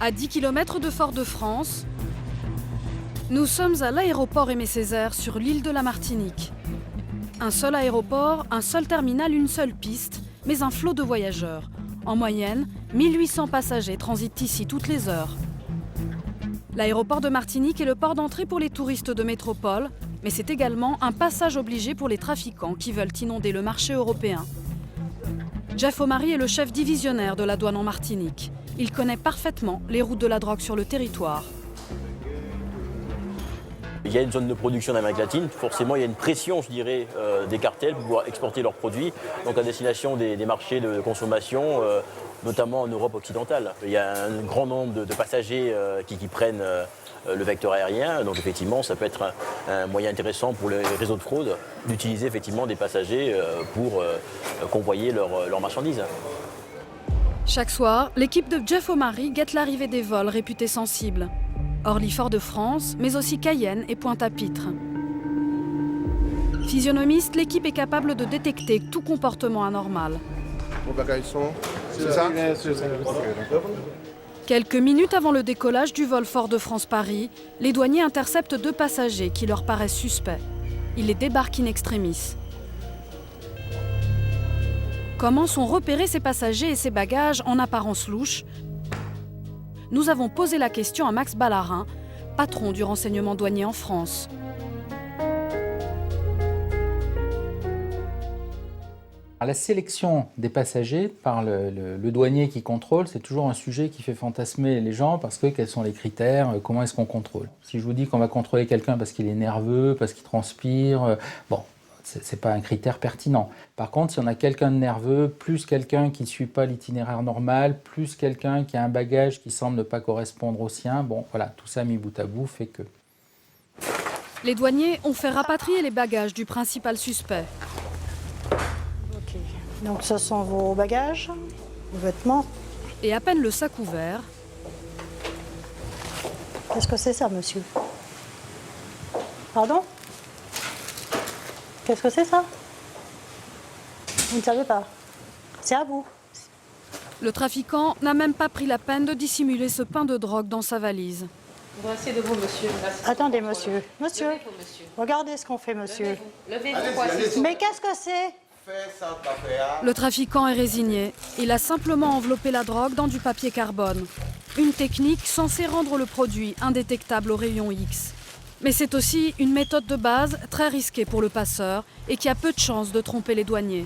À 10 km de Fort-de-France, nous sommes à l'aéroport Aimé Césaire sur l'île de la Martinique. Un seul aéroport, un seul terminal, une seule piste, mais un flot de voyageurs. En moyenne, 1800 passagers transitent ici toutes les heures. L'aéroport de Martinique est le port d'entrée pour les touristes de métropole, mais c'est également un passage obligé pour les trafiquants qui veulent inonder le marché européen. Jeff O'Mary est le chef divisionnaire de la douane en Martinique. Il connaît parfaitement les routes de la drogue sur le territoire. Il y a une zone de production en Amérique latine, forcément il y a une pression, je dirais, des cartels pour pouvoir exporter leurs produits, donc à destination des marchés de consommation, notamment en Europe occidentale. Il y a un grand nombre de passagers qui prennent le vecteur aérien, donc effectivement ça peut être un moyen intéressant pour les réseaux de fraude d'utiliser effectivement des passagers pour convoyer leurs marchandises. Chaque soir, l'équipe de Jeff O'Mary guette l'arrivée des vols réputés sensibles. Orly Fort-de-France, mais aussi Cayenne et Pointe-à-Pitre. Physionomiste, l'équipe est capable de détecter tout comportement anormal. Vos bagages sont... C'est ça? Quelques minutes avant le décollage du vol Fort-de-France-Paris, les douaniers interceptent 2 passagers qui leur paraissent suspects. Ils les débarquent in extremis. Comment sont repérés ces passagers et ces bagages en apparence louches? Nous avons posé la question à Max Ballarin, patron du renseignement douanier en France. La sélection des passagers par le douanier qui contrôle, c'est toujours un sujet qui fait fantasmer les gens parce que quels sont les critères, comment est-ce qu'on contrôle? Si je vous dis qu'on va contrôler quelqu'un parce qu'il est nerveux, parce qu'il transpire, bon, c'est pas un critère pertinent. Par contre, si on a quelqu'un de nerveux, plus quelqu'un qui ne suit pas l'itinéraire normal, plus quelqu'un qui a un bagage qui semble ne pas correspondre au sien, bon, voilà, tout ça mis bout à bout fait que... Les douaniers ont fait rapatrier les bagages du principal suspect. Ok, donc ce sont vos bagages, vos vêtements. Et à peine le sac ouvert... Qu'est-ce que c'est ça, monsieur? Pardon? Qu'est-ce que c'est ça? Vous ne savez pas. C'est à vous. Le trafiquant n'a même pas pris la peine de dissimuler ce pain de drogue dans sa valise. Voici de vous, monsieur. Attendez, monsieur. Monsieur, regardez ce qu'on fait, monsieur. Levez-vous. Mais qu'est-ce que c'est? Le trafiquant est résigné. Il a simplement enveloppé la drogue dans du papier carbone. Une technique censée rendre le produit indétectable au rayon X. Mais c'est aussi une méthode de base très risquée pour le passeur et qui a peu de chances de tromper les douaniers.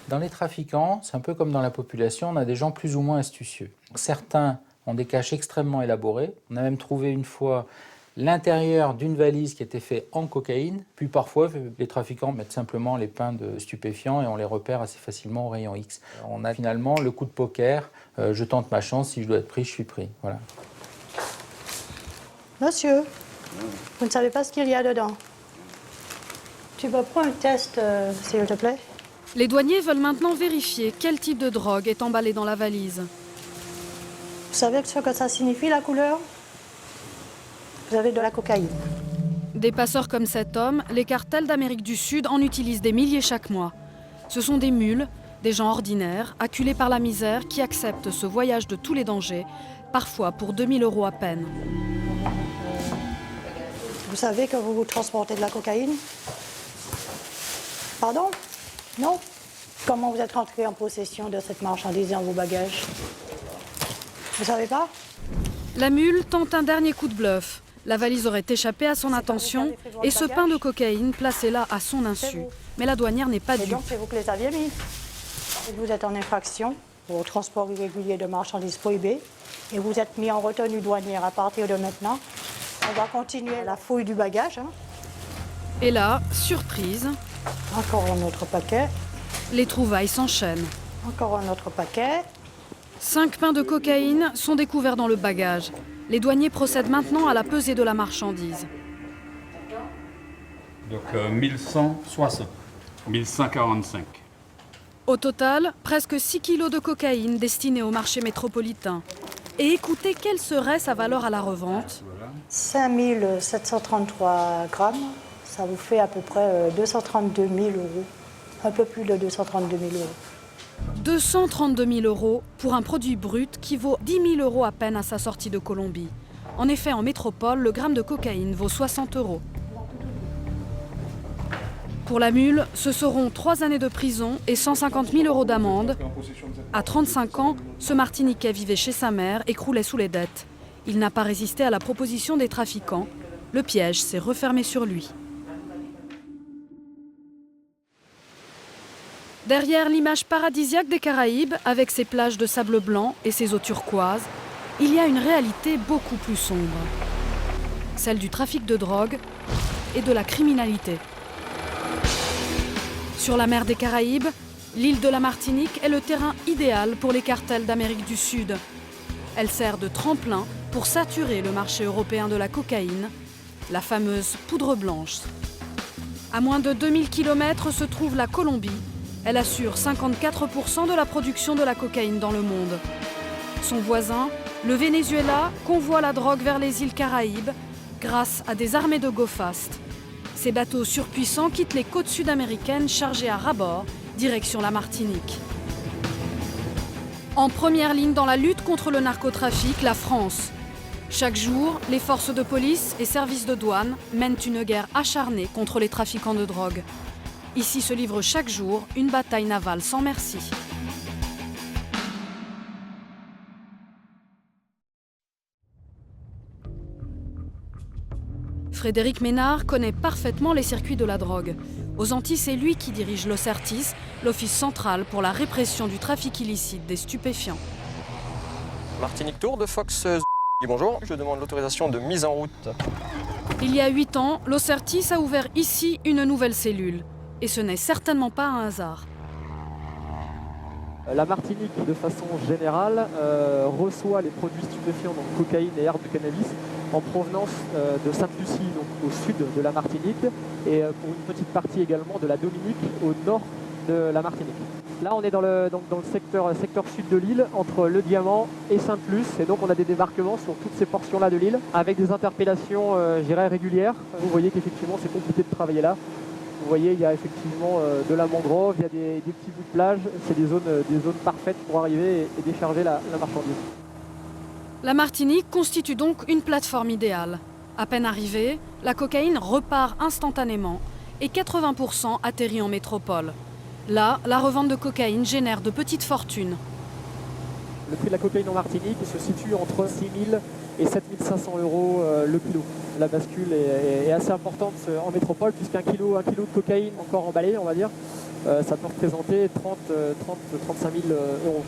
Dans les trafiquants, c'est un peu comme dans la population, on a des gens plus ou moins astucieux. Certains ont des caches extrêmement élaborés. On a même trouvé une fois l'intérieur d'une valise qui était faite en cocaïne. Puis parfois, les trafiquants mettent simplement les pains de stupéfiants et on les repère assez facilement au rayon X. On a finalement le coup de poker, je tente ma chance, si je dois être pris, je suis pris. Voilà. Monsieur, vous ne savez pas ce qu'il y a dedans. Tu vas prendre un test, s'il te plaît? Les douaniers veulent maintenant vérifier quel type de drogue est emballé dans la valise. Vous savez ce que ça signifie, la couleur? Vous avez de la cocaïne. Des passeurs comme cet homme, les cartels d'Amérique du Sud en utilisent des milliers chaque mois. Ce sont des mules, des gens ordinaires, acculés par la misère, qui acceptent ce voyage de tous les dangers, parfois pour 2000 € à peine. Vous savez que vous transportez de la cocaïne? Pardon? Non? Comment vous êtes rentré en possession de cette marchandise dans vos bagages? Vous savez pas? La mule tente un dernier coup de bluff. La valise aurait échappé à son attention et ce pain de cocaïne placé là à son insu. Mais la douanière n'est pas Et dupe. donc, c'est vous qui les aviez mis. Vous êtes en infraction au transport irrégulier de marchandises prohibées et vous êtes mis en retenue douanière à partir de maintenant. On va continuer la fouille du bagage. Hein. Et là, surprise, Encore un autre paquet. les trouvailles s'enchaînent. Encore un autre paquet. 5 pains de cocaïne sont découverts dans le bagage. Les douaniers procèdent maintenant à la pesée de la marchandise. Donc 1160, 1145. Au total, presque 6 kilos de cocaïne destinée au marché métropolitain. Et écoutez quelle serait sa valeur à la revente. 5733 grammes. Ça vous fait à peu près 232 000 €. Un peu plus de 232 000 €. 232 000 € pour un produit brut qui vaut 10 000 € à peine à sa sortie de Colombie. En effet, en métropole, le gramme de cocaïne vaut 60 €. Pour la mule, ce seront 3 années de prison et 150 000 € d'amende. À 35 ans, ce Martiniquais vivait chez sa mère et croulait sous les dettes. Il n'a pas résisté à la proposition des trafiquants. Le piège s'est refermé sur lui. Derrière l'image paradisiaque des Caraïbes, avec ses plages de sable blanc et ses eaux turquoises, il y a une réalité beaucoup plus sombre. Celle du trafic de drogue et de la criminalité. Sur la mer des Caraïbes, l'île de la Martinique est le terrain idéal pour les cartels d'Amérique du Sud. Elle sert de tremplin pour saturer le marché européen de la cocaïne, la fameuse poudre blanche. À moins de 2000 km se trouve la Colombie. Elle assure 54% de la production de la cocaïne dans le monde. Son voisin, le Venezuela, convoie la drogue vers les îles Caraïbes grâce à des armées de go fast. Ces bateaux surpuissants quittent les côtes sud-américaines chargés à ras-bord, direction la Martinique. En première ligne dans la lutte contre le narcotrafic, la France. Chaque jour, les forces de police et services de douane mènent une guerre acharnée contre les trafiquants de drogue. Ici se livre chaque jour une bataille navale sans merci. Frédéric Ménard connaît parfaitement les circuits de la drogue. Aux Antilles, c'est lui qui dirige l'OCERTIS, l'Office central pour la répression du trafic illicite des stupéfiants. Martinique Tour de Fox. Bonjour, je demande l'autorisation de mise en route. Il y a 8 ans, l'OCERTIS a ouvert ici une nouvelle cellule. Et ce n'est certainement pas un hasard. La Martinique, de façon générale, reçoit les produits stupéfiants, donc cocaïne et herbe de cannabis, en provenance de Sainte-Lucie, donc au sud de la Martinique, et pour une petite partie également de la Dominique, au nord de la Martinique. Là, on est dans le secteur sud de l'île, entre le Diamant et Sainte-Luce, et donc on a des débarquements sur toutes ces portions-là de l'île, avec des interpellations, je dirais, régulières. Vous voyez qu'effectivement, c'est compliqué de travailler là. Vous voyez, il y a effectivement de la mangrove, il y a des petits bouts de plage. C'est des zones parfaites pour arriver et décharger la marchandise. La Martinique constitue donc une plateforme idéale. À peine arrivée, la cocaïne repart instantanément et 80% atterrit en métropole. Là, la revente de cocaïne génère de petites fortunes. Le prix de la cocaïne en Martinique se situe entre 6 000 et 7 500 € le kilo. La bascule est assez importante en métropole, puisqu'un kilo de cocaïne encore emballé, on va dire, ça peut représenter 35 000 €.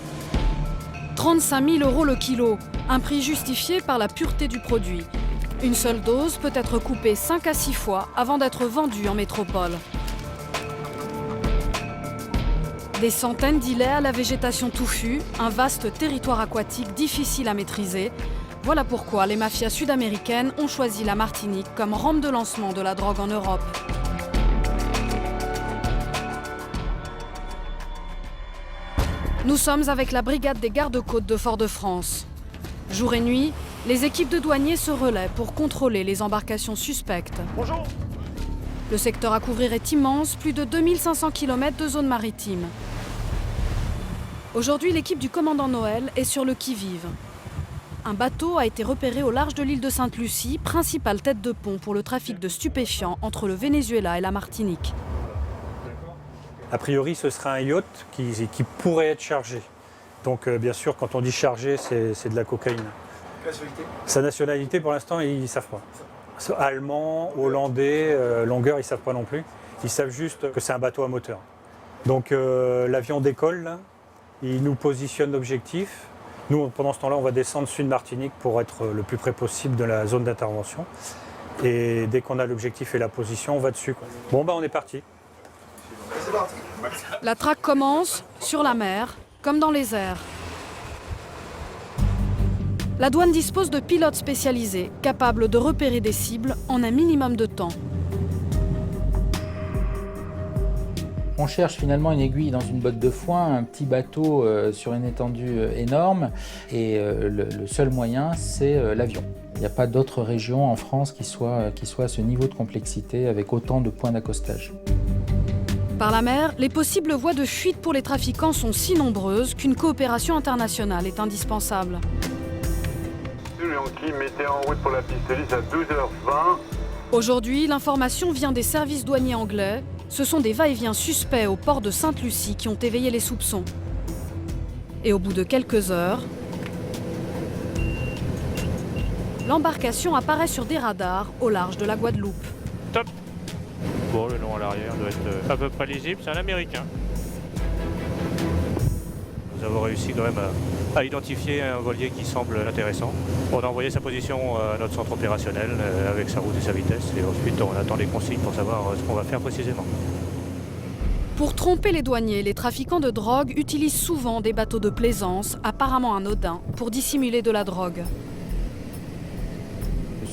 35 000 € le kilo, un prix justifié par la pureté du produit. Une seule dose peut être coupée 5 à 6 fois avant d'être vendue en métropole. Des centaines d'îlets à la végétation touffue, un vaste territoire aquatique difficile à maîtriser. Voilà pourquoi les mafias sud-américaines ont choisi la Martinique comme rampe de lancement de la drogue en Europe. Nous sommes avec la brigade des gardes-côtes de Fort-de-France. Jour et nuit, les équipes de douaniers se relaient pour contrôler les embarcations suspectes. Bonjour. Le secteur à couvrir est immense, plus de 2500 km de zone maritime. Aujourd'hui, l'équipe du commandant Noël est sur le qui-vive. Un bateau a été repéré au large de l'île de Sainte-Lucie, principale tête de pont pour le trafic de stupéfiants entre le Venezuela et la Martinique. A priori, ce sera un yacht qui pourrait être chargé. Donc bien sûr, quand on dit chargé, c'est de la cocaïne. Sa nationalité, pour l'instant, ils ne savent pas. Allemand, hollandais, longueur, ils ne savent pas non plus. Ils savent juste que c'est un bateau à moteur. Donc l'avion décolle, là, il nous positionne l'objectif. Nous, pendant ce temps-là, on va descendre sud Martinique pour être le plus près possible de la zone d'intervention. Et dès qu'on a l'objectif et la position, on va dessus, quoi. Bon, on est parti. La traque commence sur la mer, comme dans les airs. La douane dispose de pilotes spécialisés, capables de repérer des cibles en un minimum de temps. On cherche finalement une aiguille dans une botte de foin, un petit bateau sur une étendue énorme, et le seul moyen, c'est l'avion. Il n'y a pas d'autre région en France qui soit à ce niveau de complexité avec autant de points d'accostage. Par la mer, les possibles voies de fuite pour les trafiquants sont si nombreuses qu'une coopération internationale est indispensable. Yankee, mettez en route pour la piste 10 à 12h20. Aujourd'hui, l'information vient des services douaniers anglais. Ce sont des va-et-vient suspects au port de Sainte-Lucie qui ont éveillé les soupçons. Et au bout de quelques heures, l'embarcation apparaît sur des radars au large de la Guadeloupe. Top. Bon, le nom à l'arrière doit être à peu près lisible, c'est un Américain. Nous avons réussi quand même à identifier un voilier qui semble intéressant. On a envoyé sa position à notre centre opérationnel avec sa route et sa vitesse et ensuite on attend les consignes pour savoir ce qu'on va faire précisément. Pour tromper les douaniers, les trafiquants de drogue utilisent souvent des bateaux de plaisance, apparemment anodins, pour dissimuler de la drogue.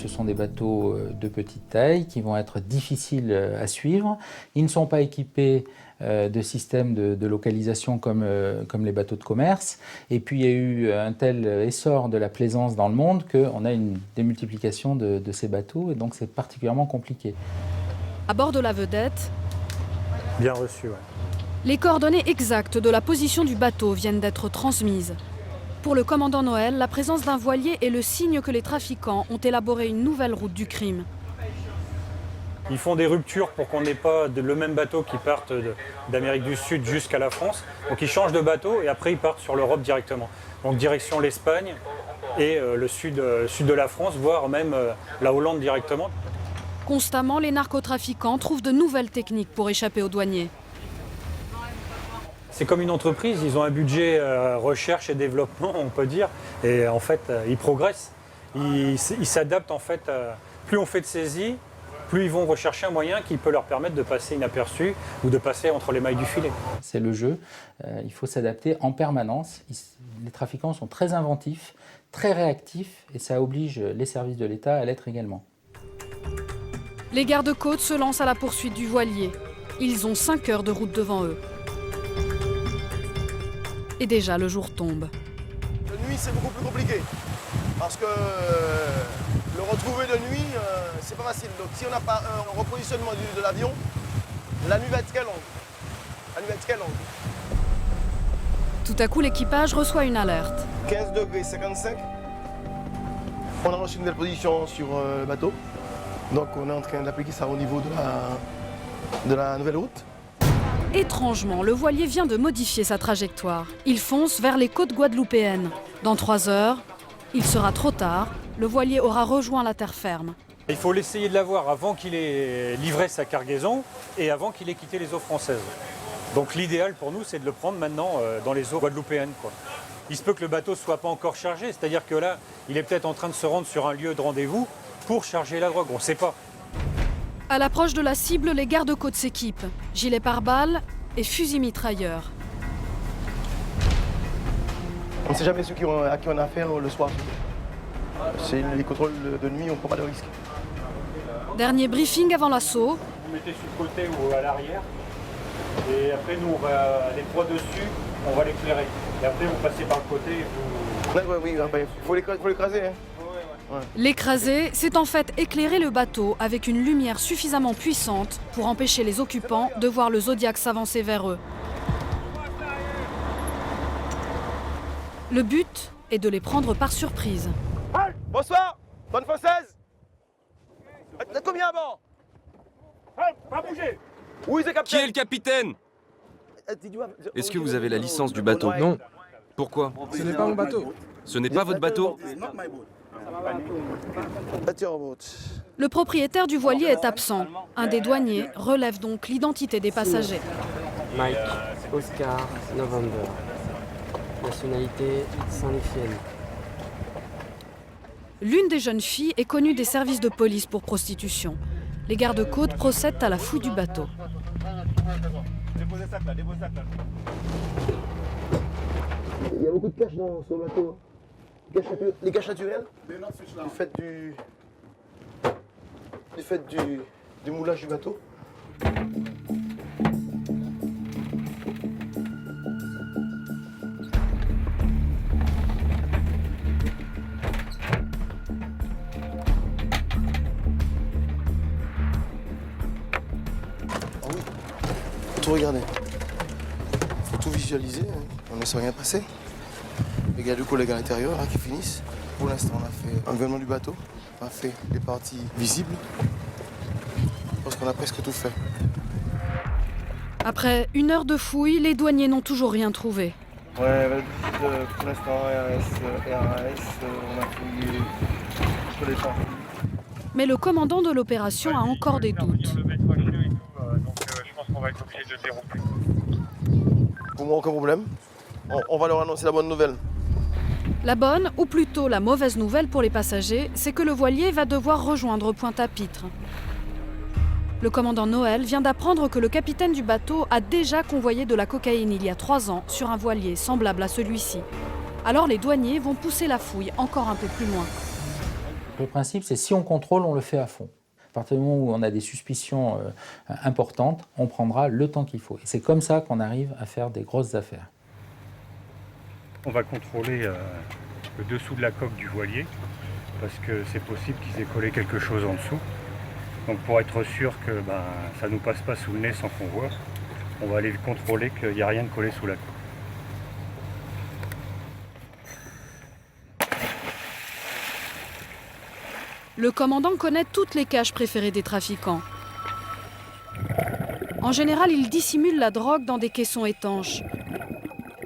Ce sont des bateaux de petite taille qui vont être difficiles à suivre. Ils ne sont pas équipés de systèmes de localisation comme les bateaux de commerce. Et puis il y a eu un tel essor de la plaisance dans le monde qu'on a une démultiplication de ces bateaux et donc c'est particulièrement compliqué. À bord de la Vedette, Bien reçu, ouais. les coordonnées exactes de la position du bateau viennent d'être transmises. Pour le commandant Noël, la présence d'un voilier est le signe que les trafiquants ont élaboré une nouvelle route du crime. Ils font des ruptures pour qu'on n'ait pas le même bateau qui parte d'Amérique du Sud jusqu'à la France. Donc ils changent de bateau et après ils partent sur l'Europe directement. Donc direction l'Espagne et le sud de la France, voire même la Hollande directement. Constamment, les narcotrafiquants trouvent de nouvelles techniques pour échapper aux douaniers. C'est comme une entreprise, ils ont un budget recherche et développement, on peut dire, et en fait, ils progressent. Ils s'adaptent en fait. Plus on fait de saisies, plus ils vont rechercher un moyen qui peut leur permettre de passer inaperçu ou de passer entre les mailles du filet. C'est le jeu, il faut s'adapter en permanence. Les trafiquants sont très inventifs, très réactifs, et ça oblige les services de l'État à l'être également. Les gardes-côtes se lancent à la poursuite du voilier. Ils ont 5 heures de route devant eux. Et déjà, le jour tombe. De nuit, c'est beaucoup plus compliqué. Parce que le retrouver de nuit, c'est pas facile. Donc si on n'a pas un repositionnement de l'avion, la nuit va être très longue. La nuit va être très longue. Tout à coup, l'équipage reçoit une alerte. 15 degrés 55. On a reçu une nouvelle position sur le bateau. Donc on est en train d'appliquer ça au niveau de la nouvelle route. Étrangement, le voilier vient de modifier sa trajectoire. Il fonce vers les côtes guadeloupéennes. Dans 3 heures, il sera trop tard. Le voilier aura rejoint la terre ferme. Il faut l'essayer de l'avoir avant qu'il ait livré sa cargaison et avant qu'il ait quitté les eaux françaises. Donc l'idéal pour nous, c'est de le prendre maintenant dans les eaux guadeloupéennes, quoi. Il se peut que le bateau ne soit pas encore chargé, c'est-à-dire que là, il est peut-être en train de se rendre sur un lieu de rendez-vous pour charger la drogue, on ne sait pas. À l'approche de la cible, les gardes-côtes s'équipent. Gilets pare-balles et fusils mitrailleurs. On ne sait jamais à qui on a affaire le soir. C'est les contrôles de nuit, on ne prend pas de risque. Dernier briefing avant l'assaut. Vous mettez sur le côté ou à l'arrière. Et après, nous, on va les trois dessus, on va l'éclairer. Et après, vous passez par le côté et vous... Oui, il faut l'écraser. Hein. Ouais. L'écraser, c'est en fait éclairer le bateau avec une lumière suffisamment puissante pour empêcher les occupants de voir le Zodiac s'avancer vers eux. Le but est de les prendre par surprise. Bonsoir, bonne française. Vous êtes combien à bord? Pas bouger. Oui, c'est capitaine. Qui est le capitaine? Est-ce que vous avez la licence du bateau? Non. Pourquoi? Ce n'est pas mon bateau. Ce n'est pas votre bateau? Le propriétaire du voilier est absent. Un des douaniers relève donc l'identité des passagers. Mike, Oscar, November. Nationalité saint-lifienne. L'une des jeunes filles est connue des services de police pour prostitution. Les gardes-côtes procèdent à la fouille du bateau. Il y a beaucoup de cash dans ce bateau. Les caches naturelles, du fait du moulage du bateau. tout regarder. Il faut tout visualiser, hein. On ne laisse rien passer. Il y a deux collègues à l'intérieur là, qui finissent. Pour l'instant, on a fait l'environnement du bateau, on a fait les parties visibles. Je pense qu'on a presque tout fait. Après 1 heure de fouille, les douaniers n'ont toujours rien trouvé. Ouais, pour l'instant, RAS, on a fouillé sur les parties. Mais le commandant de l'opération a encore des doutes. Je pense qu'on va être obligé de dérouler. Pour moi, aucun problème. On va leur annoncer la bonne nouvelle. La bonne, ou plutôt la mauvaise nouvelle pour les passagers, c'est que le voilier va devoir rejoindre Pointe-à-Pitre. Le commandant Noël vient d'apprendre que le capitaine du bateau a déjà convoyé de la cocaïne il y a 3 ans sur un voilier semblable à celui-ci. Alors les douaniers vont pousser la fouille encore un peu plus loin. Le principe, c'est si on contrôle, on le fait à fond. À partir du moment où on a des suspicions importantes, on prendra le temps qu'il faut. Et c'est comme ça qu'on arrive à faire des grosses affaires. On va contrôler le dessous de la coque du voilier, parce que c'est possible qu'ils aient collé quelque chose en dessous. Donc pour être sûr que ça ne nous passe pas sous le nez sans qu'on voit, on va aller contrôler qu'il n'y a rien de collé sous la coque. Le commandant connaît toutes les caches préférées des trafiquants. En général, il dissimule la drogue dans des caissons étanches,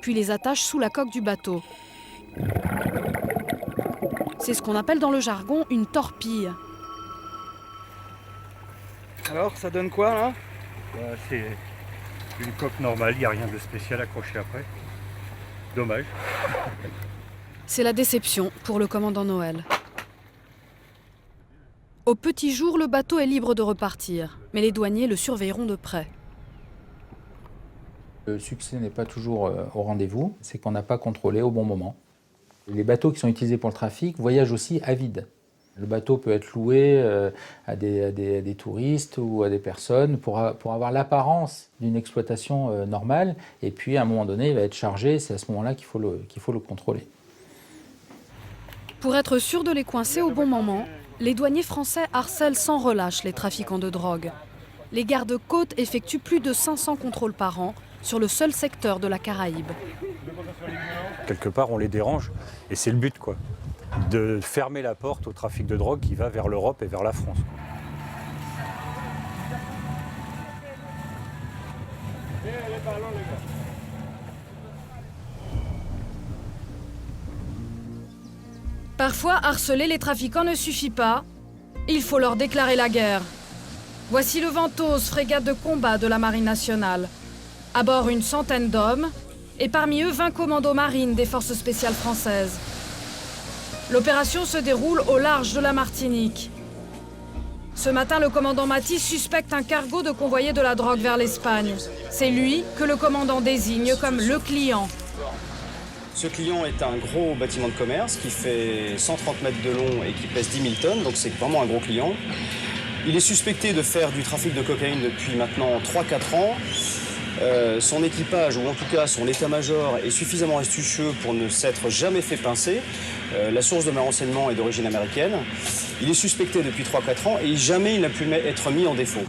puis les attache sous la coque du bateau. C'est ce qu'on appelle dans le jargon une torpille. Alors, ça donne quoi là? C'est une coque normale, il n'y a rien de spécial accroché après. Dommage. C'est la déception pour le commandant Noël. Au petit jour, le bateau est libre de repartir, mais les douaniers le surveilleront de près. Le succès n'est pas toujours au rendez-vous, c'est qu'on n'a pas contrôlé au bon moment. Les bateaux qui sont utilisés pour le trafic voyagent aussi à vide. Le bateau peut être loué à des touristes ou à des personnes pour avoir l'apparence d'une exploitation normale, et puis à un moment donné, il va être chargé, c'est à ce moment-là qu'il faut le contrôler. Pour être sûr de les coincer au bon moment, les douaniers français harcèlent sans relâche les trafiquants de drogue. Les gardes-côtes effectuent plus de 500 contrôles par an sur le seul secteur de la Caraïbe. Quelque part, on les dérange, et c'est le but, quoi. De fermer la porte au trafic de drogue qui va vers l'Europe et vers la France. Parfois, harceler les trafiquants ne suffit pas. Il faut leur déclarer la guerre. Voici le Ventose, frégate de combat de la Marine nationale. À bord, une centaine d'hommes, et parmi eux, 20 commandos marines des forces spéciales françaises. L'opération se déroule au large de la Martinique. Ce matin, le commandant Matisse suspecte un cargo de convoyer de la drogue vers l'Espagne. C'est lui que le commandant désigne comme le client. Ce client est un gros bâtiment de commerce qui fait 130 mètres de long et qui pèse 10 000 tonnes, donc c'est vraiment un gros client. Il est suspecté de faire du trafic de cocaïne depuis maintenant 3-4 ans. Son équipage, ou en tout cas son état-major, est suffisamment astucieux pour ne s'être jamais fait pincer. La source de mes renseignements est d'origine américaine. Il est suspecté depuis 3-4 ans et jamais il n'a pu être mis en défaut.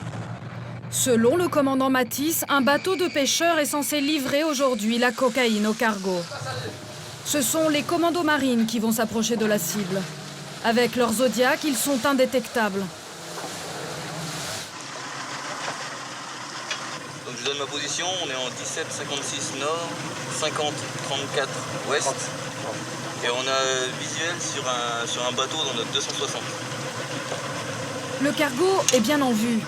Selon le commandant Matisse, un bateau de pêcheurs est censé livrer aujourd'hui la cocaïne au cargo. Ce sont les commandos marines qui vont s'approcher de la cible. Avec leurs Zodiac, ils sont indétectables. Donc je donne ma position, on est en 17,56 nord, 50,34 ouest. Et on a visuel sur un bateau dans notre 260. Le cargo est bien en vue,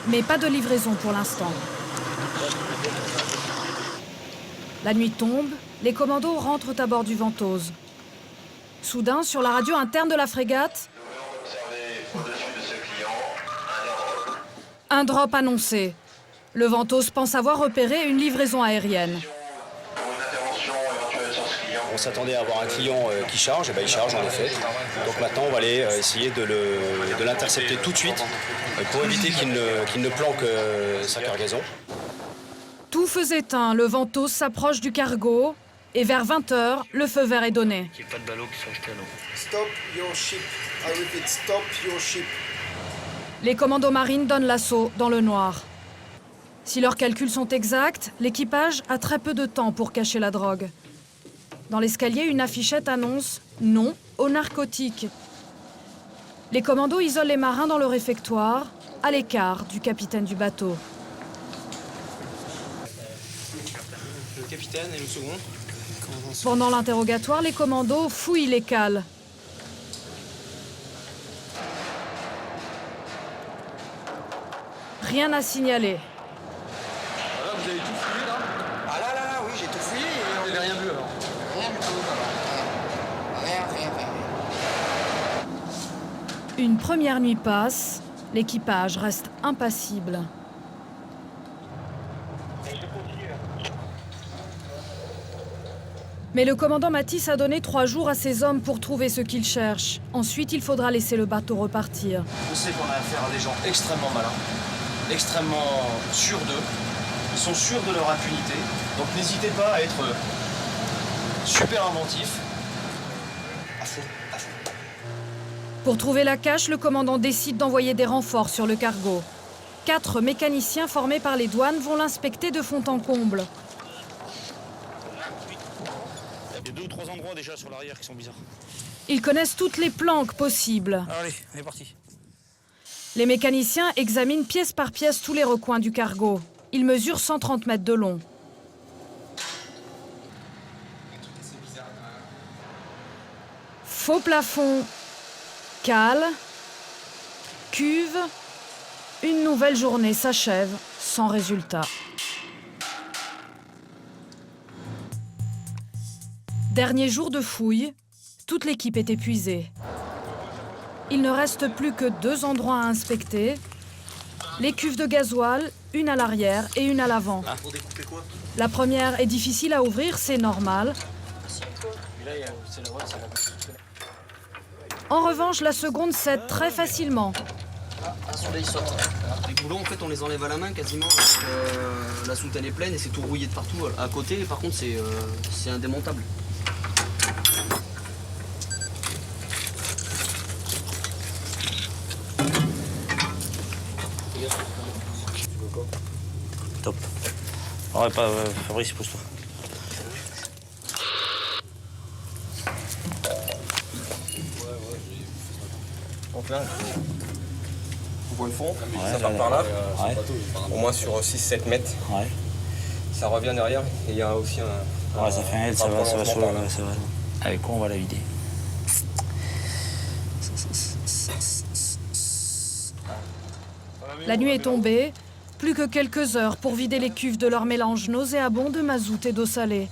mais pas de livraison pour l'instant. La nuit tombe, les commandos rentrent à bord du Ventose. Soudain, sur la radio interne de la frégate, un drop annoncé. Le Ventose pense avoir repéré une livraison aérienne. On s'attendait à avoir un client qui charge, et ben il charge en effet. Donc maintenant on va aller essayer de l'intercepter tout de suite pour éviter qu'il ne planque sa cargaison. Tout feu éteint, le Ventose s'approche du cargo et vers 20h, le feu vert est donné. Qu'il n'y ait pas de ballots qui sont jetés à l'eau. Stop your ship. I repeat, stop your ship. Les commandos marines donnent l'assaut dans le noir. Si leurs calculs sont exacts, l'équipage a très peu de temps pour cacher la drogue. Dans l'escalier, une affichette annonce « Non aux narcotiques ». Les commandos isolent les marins dans le réfectoire, à l'écart du capitaine du bateau. Le capitaine et le second. Pendant l'interrogatoire, les commandos fouillent les cales. Rien à signaler. Voilà, vous avez tout fouillé là? Ah là, oui, j'ai tout fouillé et vous n'avez rien vu alors? Rien du tout, alors. Rien. Une première nuit passe, l'équipage reste impassible. Mais le commandant Matisse a donné 3 jours à ses hommes pour trouver ce qu'ils cherchent. Ensuite, il faudra laisser le bateau repartir. On sait qu'on a affaire à des gens extrêmement malins, extrêmement sûrs d'eux. Ils sont sûrs de leur impunité. Donc n'hésitez pas à être super inventif. À fond. Pour trouver la cache, le commandant décide d'envoyer des renforts sur le cargo. 4 mécaniciens formés par les douanes vont l'inspecter de fond en comble. Il y a 2 ou 3 endroits déjà sur l'arrière qui sont bizarres. Ils connaissent toutes les planques possibles. Allez, on est parti. Les mécaniciens examinent pièce par pièce tous les recoins du cargo. Il mesure 130 mètres de long. Faux plafond, cale, cuve. Une nouvelle journée s'achève sans résultat. Dernier jour de fouille, toute l'équipe est épuisée. Il ne reste plus que 2 endroits à inspecter. Les cuves de gasoil, une à l'arrière et une à l'avant. Pour découper quoi? La première est difficile à ouvrir, c'est normal. En revanche, la seconde cède très facilement. Celui-là il saute. Les boulons en fait on les enlève à la main quasiment parce que la soute elle est pleine et c'est tout rouillé de partout. À côté par contre c'est indémontable. Top. Ouais, pas Fabrice, pousse-toi. Donc là, on voit le fond, Ouais, ça part par là, Ouais. au moins sur 6-7 mètres. Ouais. Ça revient derrière et il y a aussi un... Ouais, ça fait un L, ça va sur là, ça va. Avec quoi on va la vider? La nuit est tombée. Plus que quelques heures pour vider les cuves de leur mélange nauséabond de mazout et d'eau salée.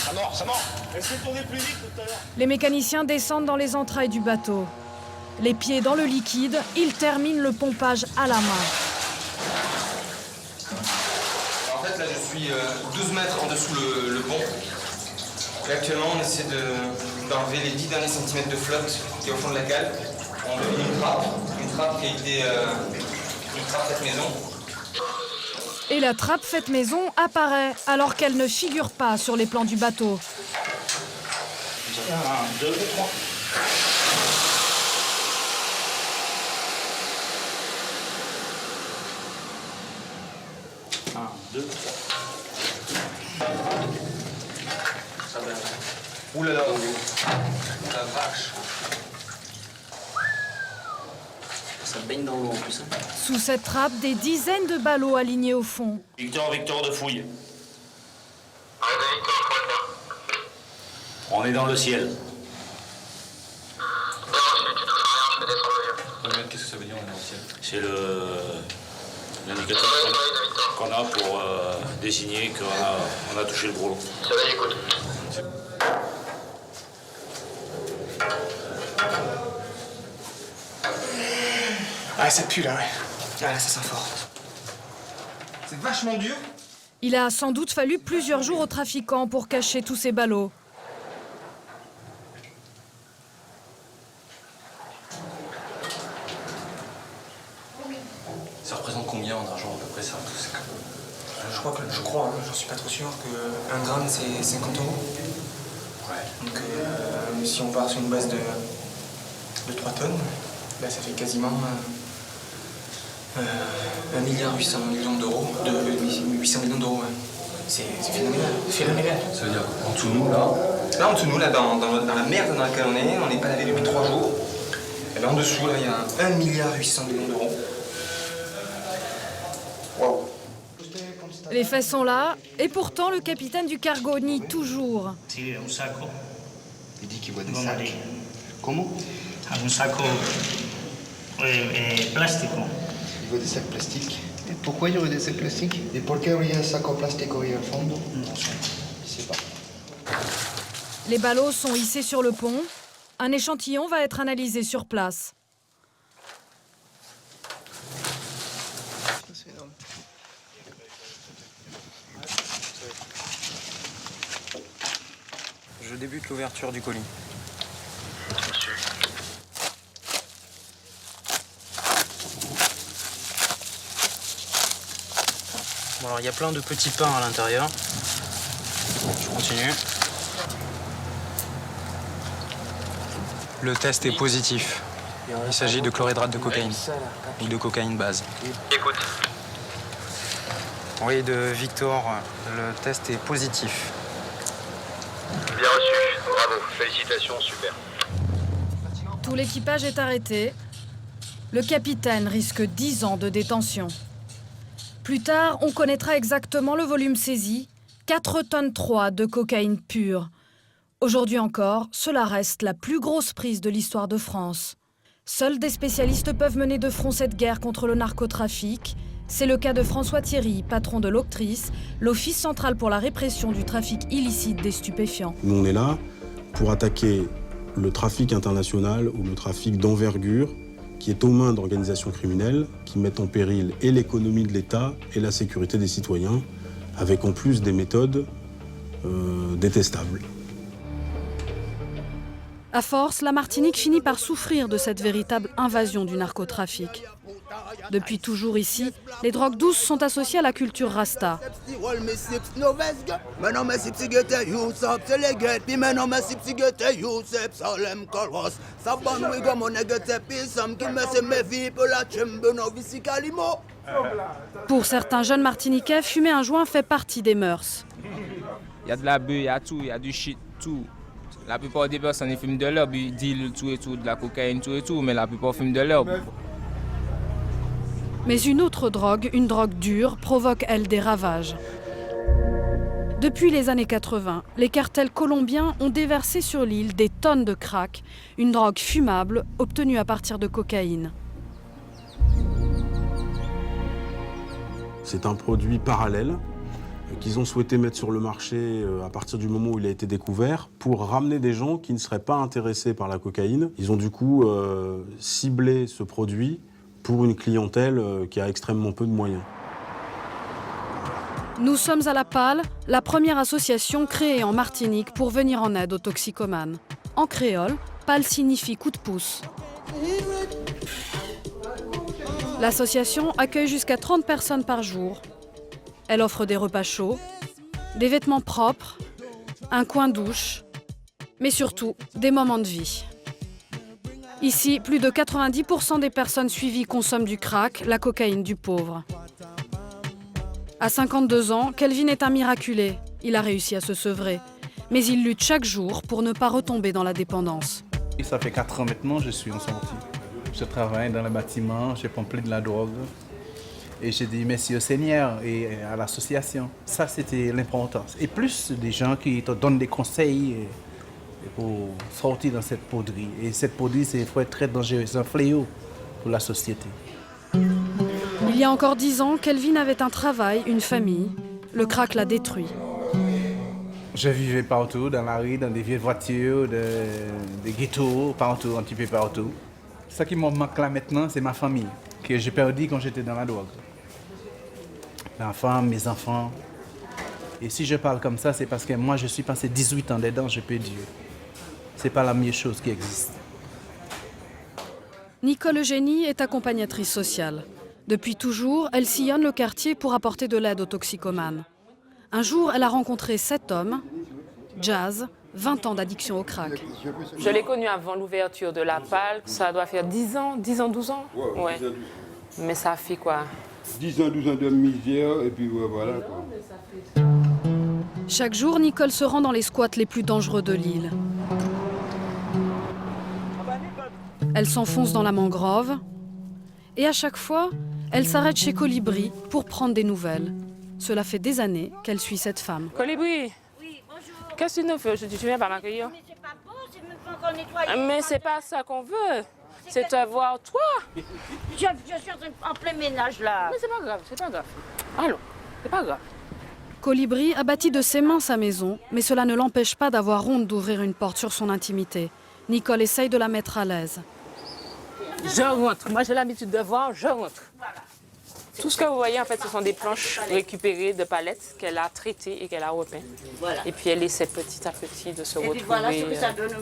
Ça mord. Essayez de tourner plus vite tout à l'heure. Les mécaniciens descendent dans les entrailles du bateau. Les pieds dans le liquide, ils terminent le pompage à la main. En fait là je suis 12 mètres en dessous le pont. Et actuellement on essaie d'enlever les 10 derniers centimètres de flotte qui est au fond de la cale. On a une trappe qui a été une trappe faite maison. Et la trappe faite maison apparaît alors qu'elle ne figure pas sur les plans du bateau. 1, 2, 3. Ouh là là, la vache. Ça baigne dans l'eau en plus. Sous cette trappe, des dizaines de ballots alignés au fond. Victor de fouille. On est dans le ciel. Qu'est-ce que ça veut dire on est dans le ciel? C'est l'indicateur qu'on a pour désigner qu'on a touché le gros lot. Ça va, écoute. Ah ça pue là, ouais. Ah là ça sent fort. C'est vachement dur. Il a sans doute fallu plusieurs jours aux trafiquants pour cacher tous ces ballots. Ça représente combien en argent à peu près ça? Je crois, hein, j'en suis pas trop sûr, que 1 gramme c'est 50 €. Ouais. Donc si on part sur une base de 3 tonnes, là ça fait quasiment 1 milliard 800 millions d'euros, 800 millions d'euros, ouais. C'est phénoménal. Ça veut dire qu'en dessous de nous, là... Là, en dessous de nous, là, dans la merde dans laquelle on n'est pas lavé depuis 3 jours. Et bien en dessous, là, il y a 1 milliard 800 millions d'euros. Waouh. Les faits sont là, et pourtant le capitaine du cargo nie toujours. C'est un sac. Il dit qu'il voit des sacs. Comment? Un sac plastique. Il voit des sacs plastiques. Et pourquoi il y aurait des sacs plastiques? Et pourquoi il y a un sac en plastique au fond? Non sé. Je sais pas. Les ballots sont hissés sur le pont. Un échantillon va être analysé sur place. C'est énorme. Je débute l'ouverture du colis. Bon, alors il y a plein de petits pains à l'intérieur. Je continue. Le test est positif. Il s'agit de chlorhydrate de cocaïne ou de cocaïne base. Écoute. Oui, de Victor, le test est positif. Bien reçu. Bravo. Félicitations, super. Tout l'équipage est arrêté. Le capitaine risque 10 ans de détention. Plus tard, on connaîtra exactement le volume saisi, 4,3 tonnes de cocaïne pure. Aujourd'hui encore, cela reste la plus grosse prise de l'histoire de France. Seuls des spécialistes peuvent mener de front cette guerre contre le narcotrafic. C'est le cas de François Thierry, patron de l'Octrice, l'Office central pour la répression du trafic illicite des stupéfiants. Nous, on est là pour attaquer le trafic international ou le trafic d'envergure qui est aux mains d'organisations criminelles qui mettent en péril et l'économie de l'État et la sécurité des citoyens, avec en plus des méthodes détestables. À force, la Martinique finit par souffrir de cette véritable invasion du narcotrafic. Depuis toujours ici, les drogues douces sont associées à la culture rasta. Pour certains jeunes Martiniquais, fumer un joint fait partie des mœurs. Il y a de la bœuf, il y a tout, il y a du shit, tout. La plupart des personnes ils fument de l'herbe, ils dealent tout et tout, de la cocaïne, tout et tout, mais la plupart fument de l'herbe. Mais une autre drogue, une drogue dure, provoque, elle, des ravages. Depuis les années 80, les cartels colombiens ont déversé sur l'île des tonnes de crack, une drogue fumable obtenue à partir de cocaïne. C'est un produit parallèle qu'ils ont souhaité mettre sur le marché à partir du moment où il a été découvert pour ramener des gens qui ne seraient pas intéressés par la cocaïne. Ils ont du coup ciblé ce produit pour une clientèle qui a extrêmement peu de moyens. Nous sommes à la PAL, la première association créée en Martinique pour venir en aide aux toxicomanes. En créole, PAL signifie coup de pouce. L'association accueille jusqu'à 30 personnes par jour. Elle offre des repas chauds, des vêtements propres, un coin douche, mais surtout des moments de vie. Ici, plus de 90% des personnes suivies consomment du crack, la cocaïne du pauvre. À 52 ans, Kelvin est un miraculé. Il a réussi à se sevrer. Mais il lutte chaque jour pour ne pas retomber dans la dépendance. Et ça fait 4 ans maintenant que je suis en sortie. Je travaille dans le bâtiment, j'ai pompé de la drogue. Et j'ai dit merci au Seigneur et à l'association. Ça, c'était l'importance. Et plus des gens qui te donnent des conseils pour sortir dans cette poudrie. Et cette poudrie, c'est très dangereux, c'est un fléau pour la société. Il y a encore 10 ans, Kelvin avait un travail, une famille. Le crack l'a détruit. Je vivais partout, dans la rue, dans des vieilles voitures, des ghettos, partout, un petit peu partout. Ce qui me manque là maintenant, c'est ma famille, que j'ai perdu quand j'étais dans la drogue. Ma femme, mes enfants. Et si je parle comme ça, c'est parce que moi, je suis passé 18 ans dedans, je peux dire. C'est pas la meilleure chose qui existe. Nicole Eugénie est accompagnatrice sociale. Depuis toujours, elle sillonne le quartier pour apporter de l'aide aux toxicomanes. Un jour, elle a rencontré 7 hommes, Jazz, 20 ans d'addiction au crack. Je l'ai connu avant l'ouverture de la PAL, ça doit faire 10 ans, 12 ans. Ouais. Mais ça fait quoi? 10 ans, 12 ans de misère, et puis voilà quoi. Chaque jour, Nicole se rend dans les squats les plus dangereux de l'île. Elle s'enfonce dans la mangrove et à chaque fois, elle s'arrête chez Colibri pour prendre des nouvelles. Cela fait des années qu'elle suit cette femme. Colibri. Oui, bonjour. Qu'est-ce que tu nous fais aujourd'hui? Tu viens pas m'accueillir? Mais c'est pas bon, c'est même pas encore nettoyé. Mais c'est pas ça qu'on veut. C'est te voir toi. Je suis en plein ménage là. Mais c'est pas grave, c'est pas grave. Allons, c'est pas grave. Colibri a bâti de ses mains sa maison, mais cela ne l'empêche pas d'avoir honte d'ouvrir une porte sur son intimité. Nicole essaye de la mettre à l'aise. Je rentre. Moi, j'ai l'habitude de voir, je rentre. Tout ce que vous voyez, en fait, ce sont des planches récupérées de palettes qu'elle a traitées et qu'elle a repeintes. Voilà. Et puis, elle essaie petit à petit de se retrouver. Et puis voilà ce que ça donne.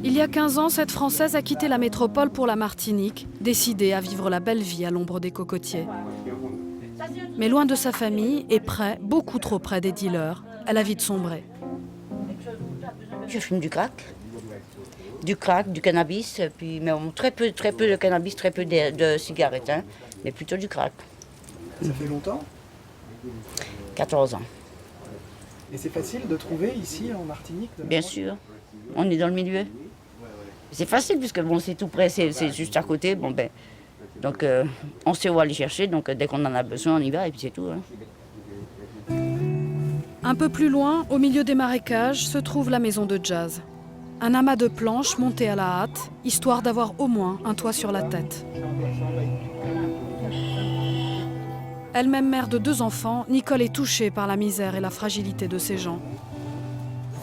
Il y a 15 ans, cette Française a quitté la métropole pour la Martinique, décidée à vivre la belle vie à l'ombre des cocotiers. Mais loin de sa famille et près, beaucoup trop près des dealers, elle a vite sombré. Je fume du crack, du cannabis, puis, mais très peu de cannabis, très peu de cigarettes, hein, mais plutôt du crack. Ça fait longtemps? 14 ans. Et c'est facile de trouver ici en Martinique? Bien sûr, on est dans le milieu. C'est facile puisque bon, c'est tout près, c'est juste à côté. Bon, ben, donc on sait où aller chercher, donc dès qu'on en a besoin, on y va et puis c'est tout. Hein. Un peu plus loin, au milieu des marécages, se trouve la maison de Jazz. Un amas de planches monté à la hâte, histoire d'avoir au moins un toit sur la tête. Elle-même mère de 2 enfants, Nicole est touchée par la misère et la fragilité de ces gens.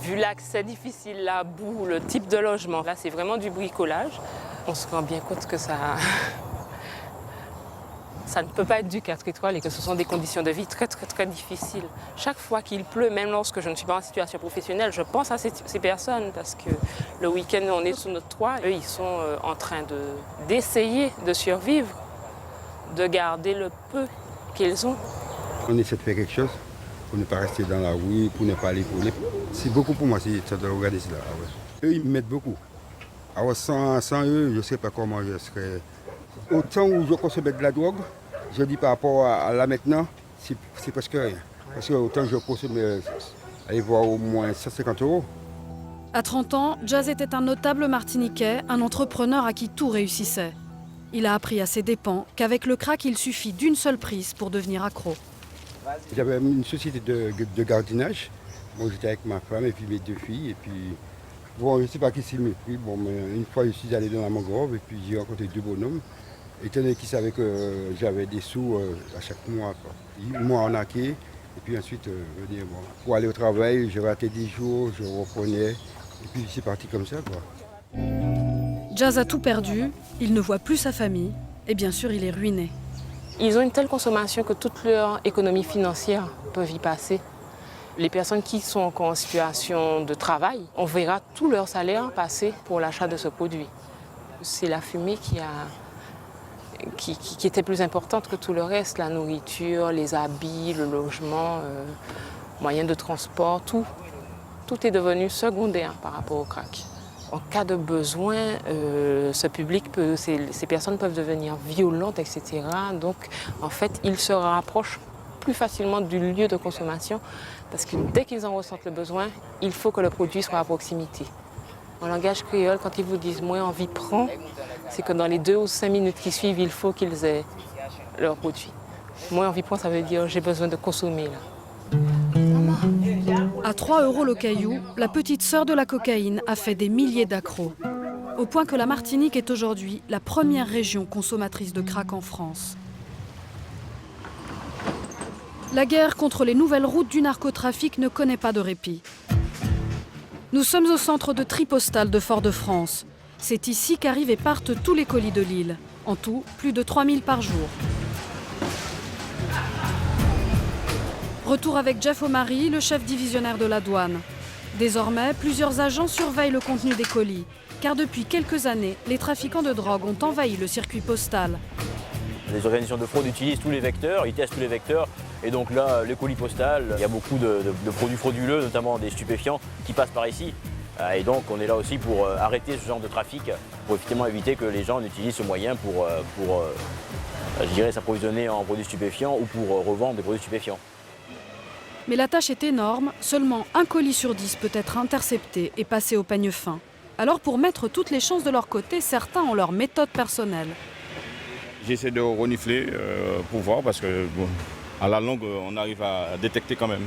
Vu l'accès difficile, la boue, le type de logement, là c'est vraiment du bricolage. On se rend bien compte que ça ne peut pas être du 4 étoiles et que ce sont des conditions de vie très difficiles. Chaque fois qu'il pleut, même lorsque je ne suis pas en situation professionnelle, je pense à ces personnes parce que le week-end on est sous notre toit. Eux ils sont en train d'essayer de survivre, de garder le peu qu'ils ont. On essaie de faire quelque chose pour ne pas rester dans la rue, pour ne pas aller voler. C'est beaucoup pour moi, ça de regarder cela. Ah ouais. Eux, ils m'aident beaucoup. Alors, sans eux, je ne sais pas comment je serais. Autant où je consommais de la drogue, je dis par rapport à là maintenant, c'est presque rien. Parce que autant je consomme, aller voir au moins 150 €. À 30 ans, Jazz était un notable martiniquais, un entrepreneur à qui tout réussissait. Il a appris à ses dépens qu'avec le crack, il suffit d'une seule prise pour devenir accro. J'avais une société de gardiennage. Bon, j'étais avec ma femme et puis mes 2 filles. Et puis, bon, je ne sais pas qui s'est mépris. Bon, mais une fois, je suis allé dans la mangrove et puis j'ai rencontré 2 bonhommes. Étant donné qu'ils savaient que j'avais des sous à chaque mois. Quoi. Ils m'ont arnaqué. Et puis ensuite, bon, pour aller au travail, je ratais 10 jours, je reprenais. Et puis c'est parti comme ça. Quoi. Jazz a tout perdu, il ne voit plus sa famille et bien sûr, il est ruiné. Ils ont une telle consommation que toute leur économie financière peut y passer. Les personnes qui sont encore en situation de travail, on verra tout leur salaire passer pour l'achat de ce produit. C'est la fumée qui était plus importante que tout le reste, la nourriture, les habits, le logement, moyens de transport, tout. Tout est devenu secondaire par rapport au crack. En cas de besoin, ces personnes peuvent devenir violentes, etc. Donc, en fait, ils se rapprochent plus facilement du lieu de consommation parce que dès qu'ils en ressentent le besoin, il faut que le produit soit à proximité. En langage créole, quand ils vous disent « moi, envie prend », c'est que dans les 2 ou 5 minutes qui suivent, il faut qu'ils aient leur produit. Moi, envie prend, ça veut dire « j'ai besoin de consommer ». Là. À 3 € le caillou, la petite sœur de la cocaïne a fait des milliers d'accros. Au point que la Martinique est aujourd'hui la première région consommatrice de crack en France. La guerre contre les nouvelles routes du narcotrafic ne connaît pas de répit. Nous sommes au centre de tri postal de Fort-de-France. C'est ici qu'arrivent et partent tous les colis de l'île. En tout, plus de 3000 par jour. Retour avec Jeff O'Mary, le chef divisionnaire de la douane. Désormais, plusieurs agents surveillent le contenu des colis, car depuis quelques années, les trafiquants de drogue ont envahi le circuit postal. Les organisations de fraude utilisent tous les vecteurs, ils testent tous les vecteurs, et donc là, les colis postales, il y a beaucoup de produits frauduleux, notamment des stupéfiants, qui passent par ici. Et donc on est là aussi pour arrêter ce genre de trafic, pour effectivement éviter que les gens n'utilisent ce moyen pour je dirais, s'approvisionner en produits stupéfiants ou pour revendre des produits stupéfiants. Mais la tâche est énorme, seulement un colis sur 10 peut être intercepté et passé au peigne fin. Alors pour mettre toutes les chances de leur côté, certains ont leur méthode personnelle. J'essaie de renifler pour voir parce que bon, à la longue on arrive à détecter quand même.